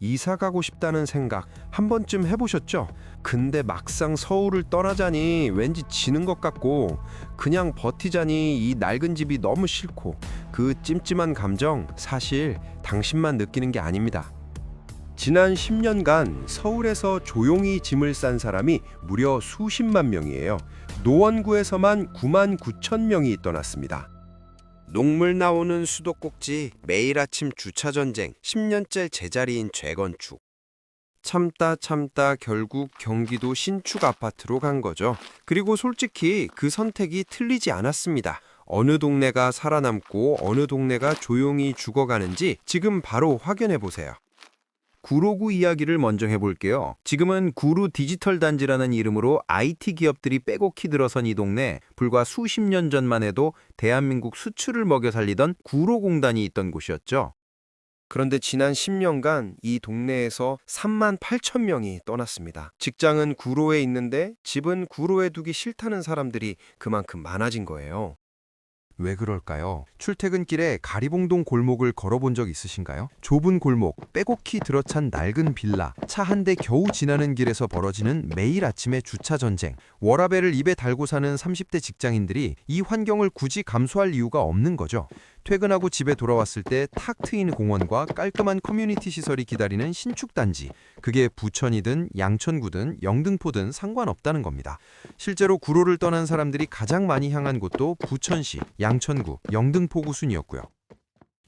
이사 가고 싶다는 생각 한 번쯤 해보셨죠? 근데 막상 서울을 떠나자니 왠지 지는 것 같고 그냥 버티자니 이 낡은 집이 너무 싫고 그 찜찜한 감정 사실 당신만 느끼는 게 아닙니다. 지난 10년간 서울에서 조용히 짐을 싼 사람이 무려 수십만 명이에요. 노원구에서만 9만 9천 명이 떠났습니다. 녹물 나오는 수도꼭지, 매일 아침 주차 전쟁, 10년째 제자리인 재건축. 참다 결국 경기도 신축 아파트로 간 거죠. 그리고 솔직히 그 선택이 틀리지 않았습니다. 어느 동네가 살아남고 어느 동네가 조용히 죽어가는지 지금 바로 확인해 보세요. 구로구 이야기를 먼저 해볼게요. 지금은 구로 디지털 단지라는 이름으로 IT 기업들이 빼곡히 들어선 이 동네, 불과 수십 년 전만 해도 대한민국 수출을 먹여 살리던 구로공단이 있던 곳이었죠. 그런데 지난 10년간 이 동네에서 3만 8천 명이 떠났습니다. 직장은 구로에 있는데 집은 구로에 두기 싫다는 사람들이 그만큼 많아진 거예요. 왜 그럴까요? 출퇴근길에 가리봉동 골목을 걸어본 적 있으신가요? 좁은 골목, 빼곡히 들어찬 낡은 빌라, 차 한 대 겨우 지나는 길에서 벌어지는 매일 아침의 주차 전쟁, 워라밸을 입에 달고 사는 30대 직장인들이 이 환경을 굳이 감수할 이유가 없는 거죠. 퇴근하고 집에 돌아왔을 때 탁 트인 공원과 깔끔한 커뮤니티 시설이 기다리는 신축 단지. 그게 부천이든 양천구든 영등포든 상관없다는 겁니다. 실제로 구로를 떠난 사람들이 가장 많이 향한 곳도 부천시, 양천구, 영등포구 순이었고요.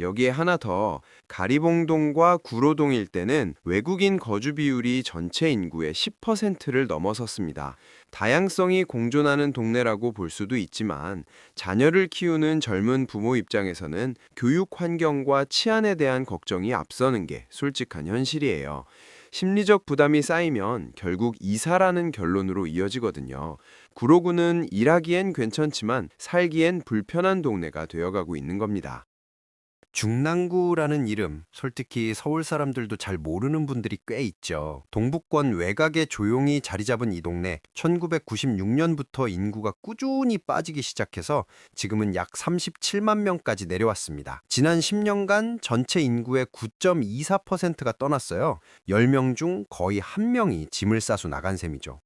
여기에 하나 더, 가리봉동과 구로동 일대는 외국인 거주 비율이 전체 인구의 10%를 넘어섰습니다. 다양성이 공존하는 동네라고 볼 수도 있지만 자녀를 키우는 젊은 부모 입장에서는 교육 환경과 치안에 대한 걱정이 앞서는 게 솔직한 현실이에요. 심리적 부담이 쌓이면 결국 이사라는 결론으로 이어지거든요. 구로구는 일하기엔 괜찮지만 살기엔 불편한 동네가 되어가고 있는 겁니다. 중랑구라는 이름, 솔직히 서울 사람들도 잘 모르는 분들이 꽤 있죠. 동북권 외곽에 조용히 자리 잡은 이 동네, 1996년부터 인구가 꾸준히 빠지기 시작해서 지금은 약 37만 명까지 내려왔습니다. 지난 10년간 전체 인구의 9.24%가 떠났어요. 10명 중 거의 1명이 짐을 싸서 나간 셈이죠.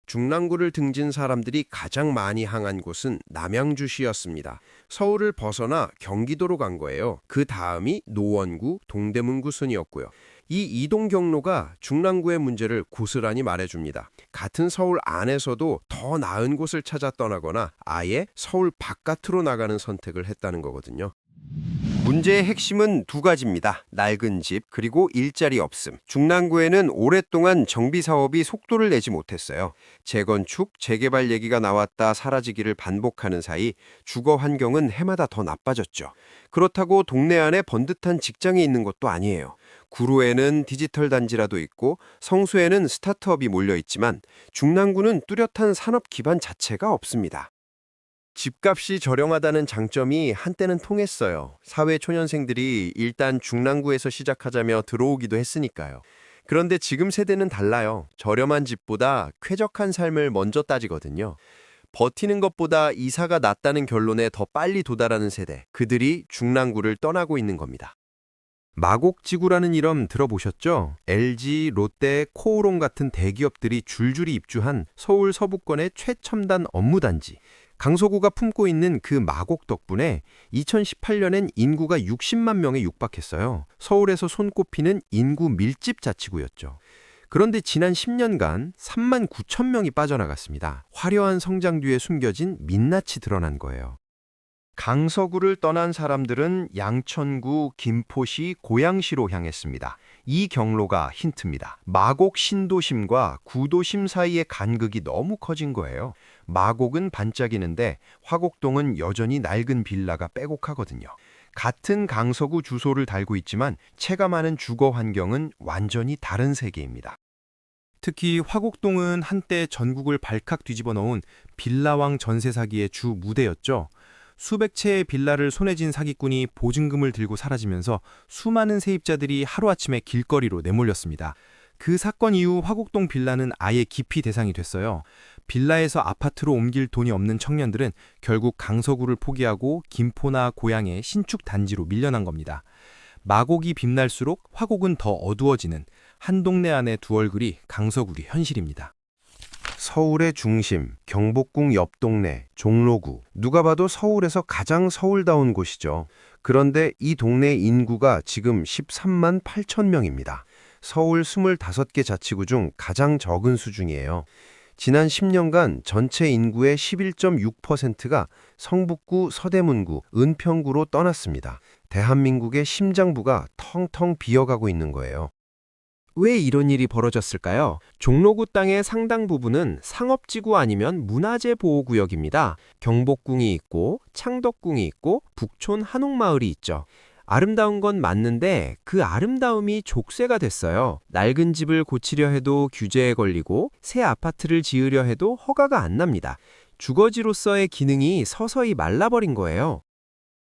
중랑구를 등진 사람들이 가장 많이 향한 곳은 남양주시였습니다. 서울을 벗어나 경기도로 간 거예요. 그 다음이 노원구, 동대문구 순이었고요. 이 이동 경로가 중랑구의 문제를 고스란히 말해줍니다. 같은 서울 안에서도 더 나은 곳을 찾아 떠나거나 아예 서울 바깥으로 나가는 선택을 했다는 거거든요. 문제의 핵심은 두 가지입니다. 낡은 집, 그리고 일자리 없음. 중랑구에는 오랫동안 정비 사업이 속도를 내지 못했어요. 재건축, 재개발 얘기가 나왔다 사라지기를 반복하는 사이 주거 환경은 해마다 더 나빠졌죠. 그렇다고 동네 안에 번듯한 직장이 있는 것도 아니에요. 구로에는 디지털 단지라도 있고 성수에는 스타트업이 몰려 있지만 중랑구는 뚜렷한 산업 기반 자체가 없습니다. 집값이 저렴하다는 장점이 한때는 통했어요. 사회 초년생들이 일단 중랑구에서 시작하자며 들어오기도 했으니까요. 그런데 지금 세대는 달라요. 저렴한 집보다 쾌적한 삶을 먼저 따지거든요. 버티는 것보다 이사가 낫다는 결론에 더 빨리 도달하는 세대, 그들이 중랑구를 떠나고 있는 겁니다. 마곡지구라는 이름 들어보셨죠? LG, 롯데, 코오롱 같은 대기업들이 줄줄이 입주한 서울 서부권의 최첨단 업무단지. 강서구가 품고 있는 그 마곡 덕분에 2018년엔 인구가 60만 명에 육박했어요. 서울에서 손꼽히는 인구 밀집 자치구였죠. 그런데 지난 10년간 3만 9천 명이 빠져나갔습니다. 화려한 성장 뒤에 숨겨진 민낯이 드러난 거예요. 강서구를 떠난 사람들은 양천구, 김포시, 고양시로 향했습니다. 이 경로가 힌트입니다. 마곡 신도심과 구도심 사이의 간극이 너무 커진 거예요. 마곡은 반짝이는데 화곡동은 여전히 낡은 빌라가 빼곡하거든요. 같은 강서구 주소를 달고 있지만 체감하는 주거 환경은 완전히 다른 세계입니다. 특히 화곡동은 한때 전국을 발칵 뒤집어 놓은 빌라왕 전세 사기의 주 무대였죠. 수백 채의 빌라를 손에 쥔 사기꾼이 보증금을 들고 사라지면서 수많은 세입자들이 하루아침에 길거리로 내몰렸습니다. 그 사건 이후 화곡동 빌라는 아예 기피 대상이 됐어요. 빌라에서 아파트로 옮길 돈이 없는 청년들은 결국 강서구를 포기하고 김포나 고양의 신축 단지로 밀려난 겁니다. 마곡이 빛날수록 화곡은 더 어두워지는 한 동네 안의 두 얼굴이 강서구리 현실입니다. 서울의 중심, 경복궁 옆 동네, 종로구. 누가 봐도 서울에서 가장 서울다운 곳이죠. 그런데 이 동네 인구가 지금 13만 8천 명입니다. 서울 25개 자치구 중 가장 적은 수준이에요. 지난 10년간 전체 인구의 11.6%가 성북구, 서대문구, 은평구로 떠났습니다. 대한민국의 심장부가 텅텅 비어가고 있는 거예요. 왜 이런 일이 벌어졌을까요? 종로구 땅의 상당 부분은 상업지구 아니면 문화재 보호구역입니다. 경복궁이 있고 창덕궁이 있고 북촌 한옥마을이 있죠. 아름다운 건 맞는데 그 아름다움이 족쇄가 됐어요. 낡은 집을 고치려 해도 규제에 걸리고 새 아파트를 지으려 해도 허가가 안 납니다. 주거지로서의 기능이 서서히 말라버린 거예요.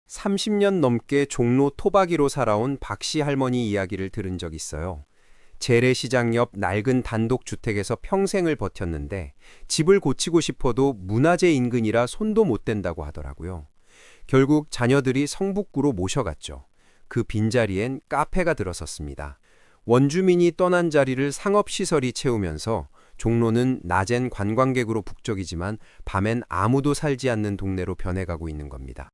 30년 넘게 종로 토박이로 살아온 박씨 할머니 이야기를 들은 적 있어요. 재래시장 옆 낡은 단독주택에서 평생을 버텼는데 집을 고치고 싶어도 문화재 인근이라 손도 못 댄다고 하더라고요. 결국 자녀들이 성북구로 모셔갔죠. 그 빈자리엔 카페가 들어섰습니다. 원주민이 떠난 자리를 상업시설이 채우면서 종로는 낮엔 관광객으로 북적이지만 밤엔 아무도 살지 않는 동네로 변해가고 있는 겁니다.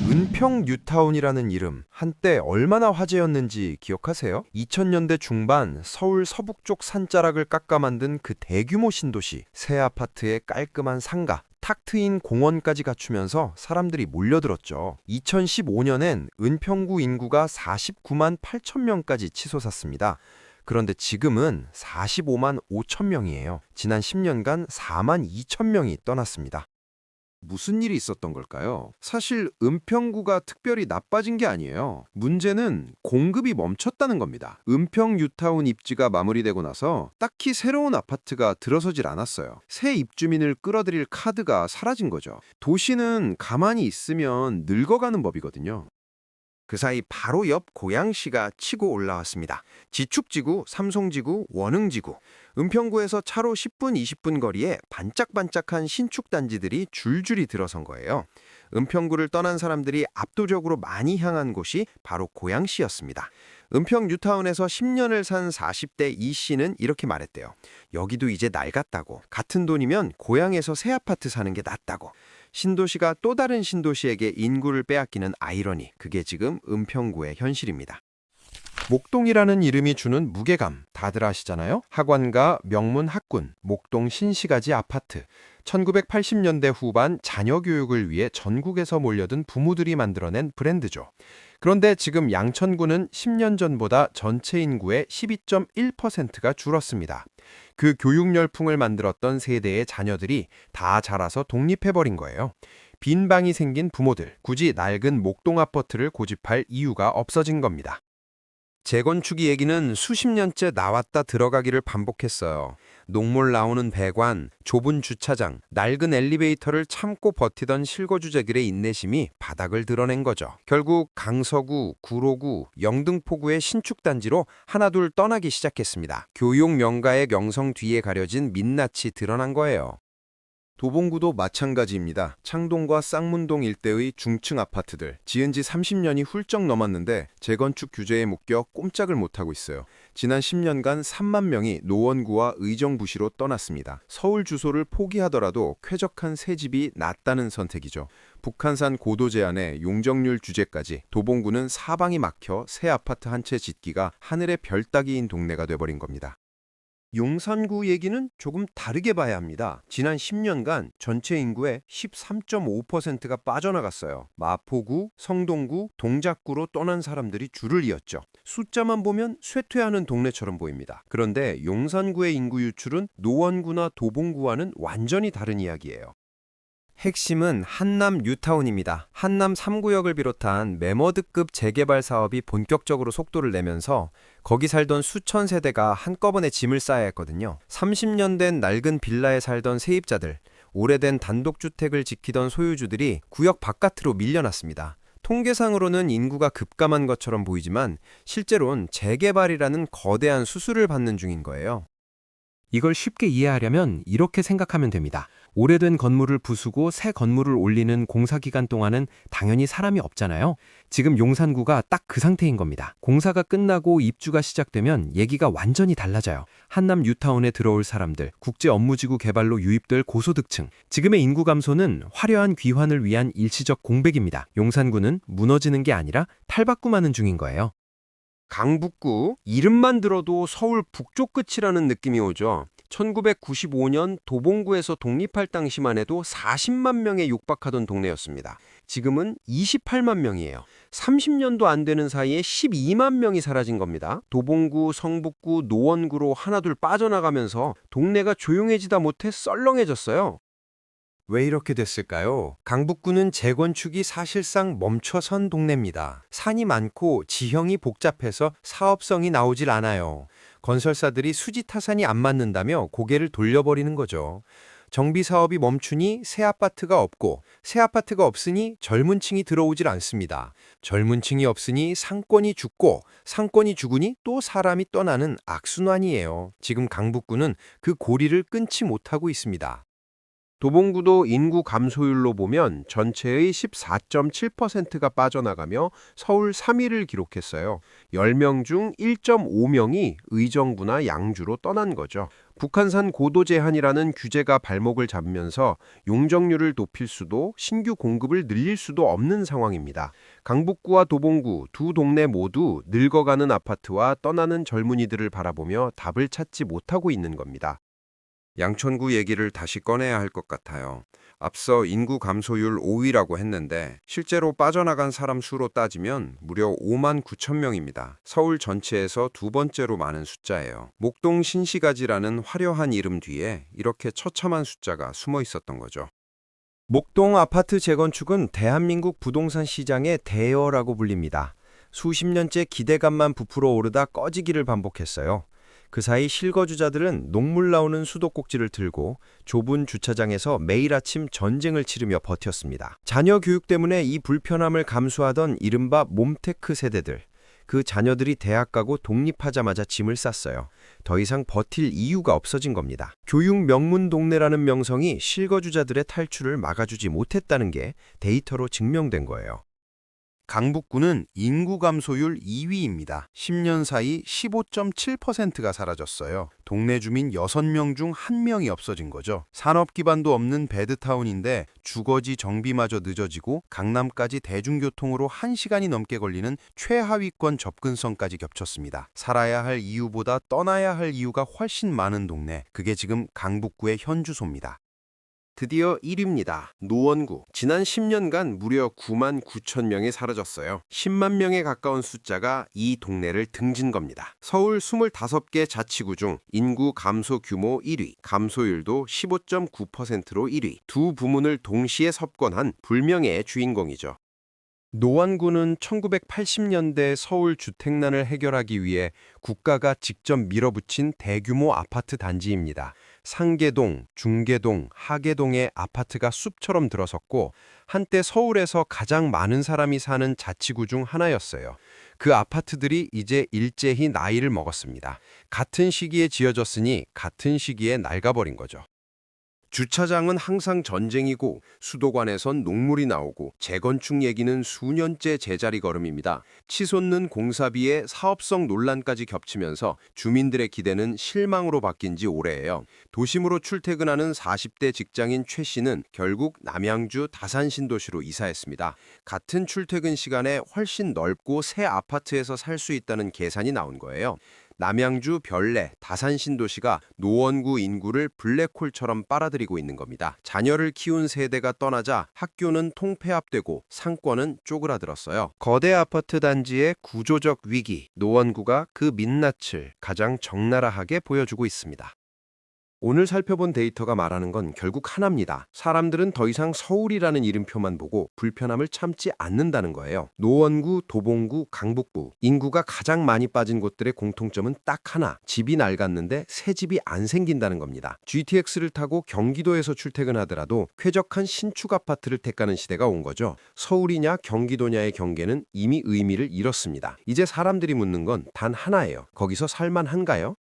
은평 뉴타운이라는 이름, 한때 얼마나 화제였는지 기억하세요? 2000년대 중반 서울 서북쪽 산자락을 깎아 만든 그 대규모 신도시, 새 아파트에 깔끔한 상가, 탁 트인 공원까지 갖추면서 사람들이 몰려들었죠. 2015년엔 은평구 인구가 49만 8천 명까지 치솟았습니다. 그런데 지금은 45만 5천 명이에요. 지난 10년간 4만 2천 명이 떠났습니다. 무슨 일이 있었던 걸까요? 사실 은평구가 특별히 나빠진 게 아니에요. 문제는 공급이 멈췄다는 겁니다. 은평 뉴타운 입지가 마무리되고 나서 딱히 새로운 아파트가 들어서질 않았어요. 새 입주민을 끌어들일 카드가 사라진 거죠. 도시는 가만히 있으면 늙어가는 법이거든요. 그 사이 바로 옆 고양시가 치고 올라왔습니다. 지축지구, 삼송지구, 원흥지구. 은평구에서 차로 10분, 20분 거리에 반짝반짝한 신축 단지들이 줄줄이 들어선 거예요. 은평구를 떠난 사람들이 압도적으로 많이 향한 곳이 바로 고양시였습니다. 은평 뉴타운에서 10년을 산 40대 이 씨는 이렇게 말했대요. 여기도 이제 낡았다고. 같은 돈이면 고양에서 새 아파트 사는 게 낫다고. 신도시가 또 다른 신도시에게 인구를 빼앗기는 아이러니, 그게 지금 은평구의 현실입니다. 목동이라는 이름이 주는 무게감, 다들 아시잖아요? 학원가, 명문 학군, 목동 신시가지 아파트. 1980년대 후반 자녀 교육을 위해 전국에서 몰려든 부모들이 만들어낸 브랜드죠. 그런데 지금 양천구는 10년 전보다 전체 인구의 12.1%가 줄었습니다. 그 교육 열풍을 만들었던 세대의 자녀들이 다 자라서 독립해버린 거예요. 빈 방이 생긴 부모들, 굳이 낡은 목동 아파트를 고집할 이유가 없어진 겁니다. 재건축 얘기는 수십 년째 나왔다 들어가기를 반복했어요. 녹몰 나오는 배관, 좁은 주차장, 낡은 엘리베이터를 참고 버티던 실거주자들의 인내심이 바닥을 드러낸 거죠. 결국 강서구, 구로구, 영등포구의 신축단지로 하나둘 떠나기 시작했습니다. 교육 명가의 명성 뒤에 가려진 민낯이 드러난 거예요. 도봉구도 마찬가지입니다. 창동과 쌍문동 일대의 중층 아파트들, 지은 지 30년이 훌쩍 넘었는데 재건축 규제에 묶여 꼼짝을 못하고 있어요. 지난 10년간 3만 명이 노원구와 의정부시로 떠났습니다. 서울 주소를 포기하더라도 쾌적한 새 집이 낫다는 선택이죠. 북한산 고도 제한에 용적률 규제까지 도봉구는 사방이 막혀 새 아파트 한 채 짓기가 하늘의 별 따기인 동네가 돼버린 겁니다. 용산구 얘기는 조금 다르게 봐야 합니다. 지난 10년간 전체 인구의 13.5%가 빠져나갔어요. 마포구, 성동구, 동작구로 떠난 사람들이 줄을 이었죠. 숫자만 보면 쇠퇴하는 동네처럼 보입니다. 그런데 용산구의 인구 유출은 노원구나 도봉구와는 완전히 다른 이야기예요. 핵심은 한남 뉴타운입니다. 한남 3구역을 비롯한 매머드급 재개발 사업이 본격적으로 속도를 내면서 거기 살던 수천 세대가 한꺼번에 짐을 싸야 했거든요. 30년 된 낡은 빌라에 살던 세입자들, 오래된 단독주택을 지키던 소유주들이 구역 바깥으로 밀려났습니다. 통계상으로는 인구가 급감한 것처럼 보이지만 실제로는 재개발이라는 거대한 수술을 받는 중인 거예요. 이걸 쉽게 이해하려면 이렇게 생각하면 됩니다. 오래된 건물을 부수고 새 건물을 올리는 공사 기간 동안은 당연히 사람이 없잖아요. 지금 용산구가 딱 그 상태인 겁니다. 공사가 끝나고 입주가 시작되면 얘기가 완전히 달라져요. 한남 뉴타운에 들어올 사람들, 국제 업무지구 개발로 유입될 고소득층. 지금의 인구 감소는 화려한 귀환을 위한 일시적 공백입니다. 용산구는 무너지는 게 아니라 탈바꿈하는 중인 거예요. 강북구, 이름만 들어도 서울 북쪽 끝이라는 느낌이 오죠. 1995년 도봉구에서 독립할 당시만 해도 40만 명에 육박하던 동네였습니다. 지금은 28만 명이에요. 30년도 안 되는 사이에 12만 명이 사라진 겁니다. 도봉구, 성북구, 노원구로 하나둘 빠져나가면서 동네가 조용해지다 못해 썰렁해졌어요. 왜 이렇게 됐을까요? 강북구는 재건축이 사실상 멈춰선 동네입니다. 산이 많고 지형이 복잡해서 사업성이 나오질 않아요. 건설사들이 수지 타산이 안 맞는다며 고개를 돌려버리는 거죠. 정비 사업이 멈추니 새 아파트가 없고 새 아파트가 없으니 젊은 층이 들어오질 않습니다. 젊은 층이 없으니 상권이 죽고 상권이 죽으니 또 사람이 떠나는 악순환이에요. 지금 강북구는 그 고리를 끊지 못하고 있습니다. 도봉구도 인구 감소율로 보면 전체의 14.7%가 빠져나가며 서울 3위를 기록했어요. 10명 중 1.5명이 의정부나 양주로 떠난 거죠. 북한산 고도 제한이라는 규제가 발목을 잡으면서 용적률을 높일 수도 신규 공급을 늘릴 수도 없는 상황입니다. 강북구와 도봉구 두 동네 모두 늙어가는 아파트와 떠나는 젊은이들을 바라보며 답을 찾지 못하고 있는 겁니다. 양천구 얘기를 다시 꺼내야 할 것 같아요. 앞서 인구 감소율 5위라고 했는데 실제로 빠져나간 사람 수로 따지면 무려 5만 9천 명입니다. 서울 전체에서 두 번째로 많은 숫자예요. 목동 신시가지라는 화려한 이름 뒤에 이렇게 처참한 숫자가 숨어 있었던 거죠. 목동 아파트 재건축은 대한민국 부동산 시장의 대여라고 불립니다. 수십 년째 기대감만 부풀어 오르다 꺼지기를 반복했어요. 그 사이 실거주자들은 녹물 나오는 수도꼭지를 들고 좁은 주차장에서 매일 아침 전쟁을 치르며 버텼습니다. 자녀 교육 때문에 이 불편함을 감수하던 이른바 몬테크 세대들. 그 자녀들이 대학 가고 독립하자마자 짐을 쌌어요. 더 이상 버틸 이유가 없어진 겁니다. 교육 명문 동네라는 명성이 실거주자들의 탈출을 막아주지 못했다는 게 데이터로 증명된 거예요. 강북구는 인구 감소율 2위입니다. 10년 사이 15.7%가 사라졌어요. 동네 주민 6명 중 1명이 없어진 거죠. 산업 기반도 없는 배드타운인데 주거지 정비마저 늦어지고 강남까지 대중교통으로 1시간이 넘게 걸리는 최하위권 접근성까지 겹쳤습니다. 살아야 할 이유보다 떠나야 할 이유가 훨씬 많은 동네. 그게 지금 강북구의 현주소입니다. 드디어 1위입니다. 노원구. 지난 10년간 무려 9만 9천 명이 사라졌어요. 10만 명에 가까운 숫자가 이 동네를 등진 겁니다. 서울 25개 자치구 중 인구 감소 규모 1위, 감소율도 15.9%로 1위. 두 부문을 동시에 석권한 불명예의 주인공이죠. 노원구는 1980년대 서울 주택난을 해결하기 위해 국가가 직접 밀어붙인 대규모 아파트 단지입니다. 상계동, 중계동, 하계동에 아파트가 숲처럼 들어섰고 한때 서울에서 가장 많은 사람이 사는 자치구 중 하나였어요. 그 아파트들이 이제 일제히 나이를 먹었습니다. 같은 시기에 지어졌으니 같은 시기에 낡아버린 거죠. 주차장은 항상 전쟁이고 수도관에선 녹물이 나오고 재건축 얘기는 수년째 제자리 걸음입니다. 치솟는 공사비에 사업성 논란까지 겹치면서 주민들의 기대는 실망으로 바뀐 지 오래예요. 도심으로 출퇴근하는 40대 직장인 최 씨는 결국 남양주 다산신도시로 이사했습니다. 같은 출퇴근 시간에 훨씬 넓고 새 아파트에서 살 수 있다는 계산이 나온 거예요. 남양주, 별내, 다산신도시가 노원구 인구를 블랙홀처럼 빨아들이고 있는 겁니다. 자녀를 키운 세대가 떠나자 학교는 통폐합되고 상권은 쪼그라들었어요. 거대 아파트 단지의 구조적 위기, 노원구가 그 민낯을 가장 적나라하게 보여주고 있습니다. 오늘 살펴본 데이터가 말하는 건 결국 하나입니다. 사람들은 더 이상 서울이라는 이름표만 보고 불편함을 참지 않는다는 거예요. 노원구, 도봉구, 강북구. 인구가 가장 많이 빠진 곳들의 공통점은 딱 하나. 집이 낡았는데 새 집이 안 생긴다는 겁니다. GTX를 타고 경기도에서 출퇴근하더라도 쾌적한 신축 아파트를 택하는 시대가 온 거죠. 서울이냐 경기도냐의 경계는 이미 의미를 잃었습니다. 이제 사람들이 묻는 건 단 하나예요. 거기서 살만한가요?